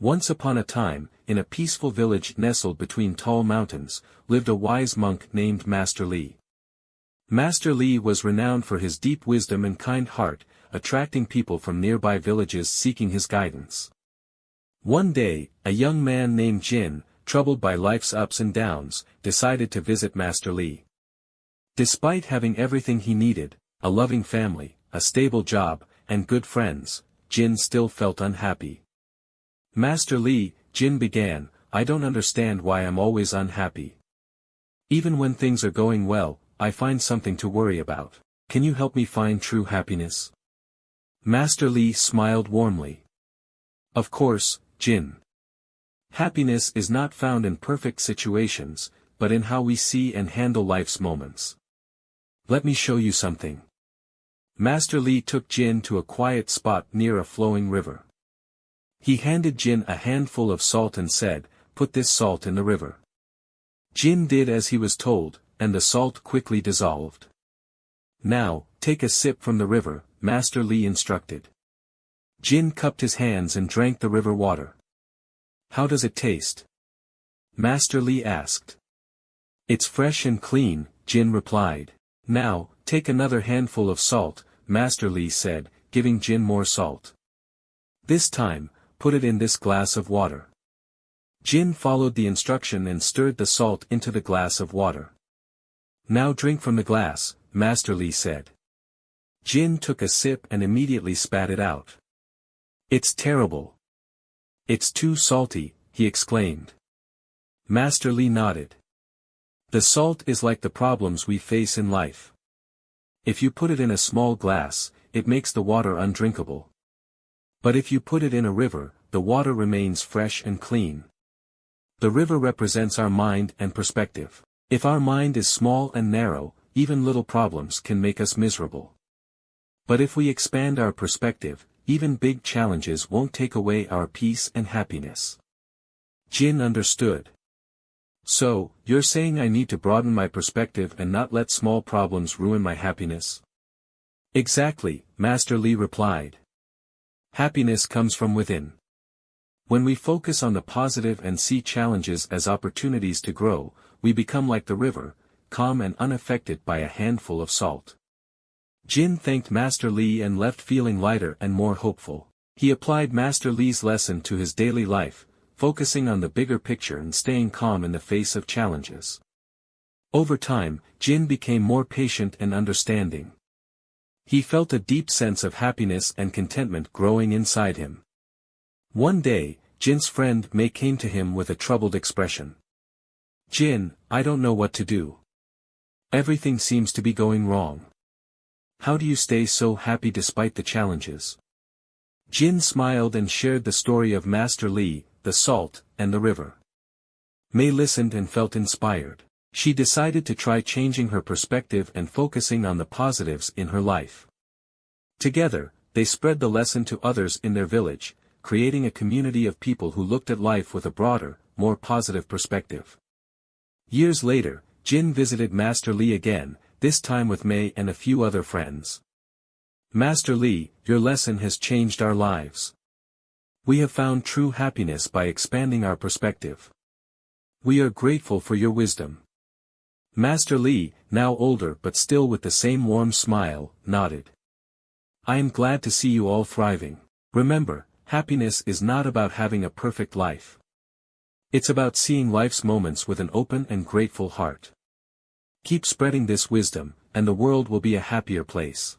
Once upon a time, in a peaceful village nestled between tall mountains, lived a wise monk named Master Li. Master Li was renowned for his deep wisdom and kind heart, attracting people from nearby villages seeking his guidance. One day, a young man named Jin, troubled by life's ups and downs, decided to visit Master Li. Despite having everything he needed, a loving family, a stable job, and good friends, Jin still felt unhappy. "Master Li," Jin began, "I don't understand why I'm always unhappy. Even when things are going well, I find something to worry about. Can you help me find true happiness?" Master Li smiled warmly. "Of course, Jin. Happiness is not found in perfect situations, but in how we see and handle life's moments. Let me show you something." Master Li took Jin to a quiet spot near a flowing river. He handed Jin a handful of salt and said, "Put this salt in the river." Jin did as he was told, and the salt quickly dissolved. "Now, take a sip from the river," Master Li instructed. Jin cupped his hands and drank the river water. "How does it taste?" Master Li asked. "It's fresh and clean," Jin replied. "Now, take another handful of salt," Master Li said, giving Jin more salt. "This time, put it in this glass of water." Jin followed the instruction and stirred the salt into the glass of water. "Now drink from the glass," Master Li said. Jin took a sip and immediately spat it out. "It's terrible. It's too salty," he exclaimed. Master Li nodded. "The salt is like the problems we face in life. If you put it in a small glass, it makes the water undrinkable. But if you put it in a river, the water remains fresh and clean. The river represents our mind and perspective. If our mind is small and narrow, even little problems can make us miserable. But if we expand our perspective, even big challenges won't take away our peace and happiness." Jin understood. "So, you're saying I need to broaden my perspective and not let small problems ruin my happiness?" "Exactly," Master Li replied. "Happiness comes from within. When we focus on the positive and see challenges as opportunities to grow, we become like the river, calm and unaffected by a handful of salt." Jin thanked Master Li and left feeling lighter and more hopeful. He applied Master Li's lesson to his daily life, focusing on the bigger picture and staying calm in the face of challenges. Over time, Jin became more patient and understanding. He felt a deep sense of happiness and contentment growing inside him. One day, Jin's friend Mei came to him with a troubled expression. "Jin, I don't know what to do. Everything seems to be going wrong. How do you stay so happy despite the challenges?" Jin smiled and shared the story of Master Li, the salt, and the river. Mei listened and felt inspired. She decided to try changing her perspective and focusing on the positives in her life. Together, they spread the lesson to others in their village, creating a community of people who looked at life with a broader, more positive perspective. Years later, Jin visited Master Li again, this time with Mei and a few other friends. "Master Li, your lesson has changed our lives. We have found true happiness by expanding our perspective. We are grateful for your wisdom." Master Li, now older but still with the same warm smile, nodded. "I am glad to see you all thriving. Remember, happiness is not about having a perfect life. It's about seeing life's moments with an open and grateful heart. Keep spreading this wisdom, and the world will be a happier place."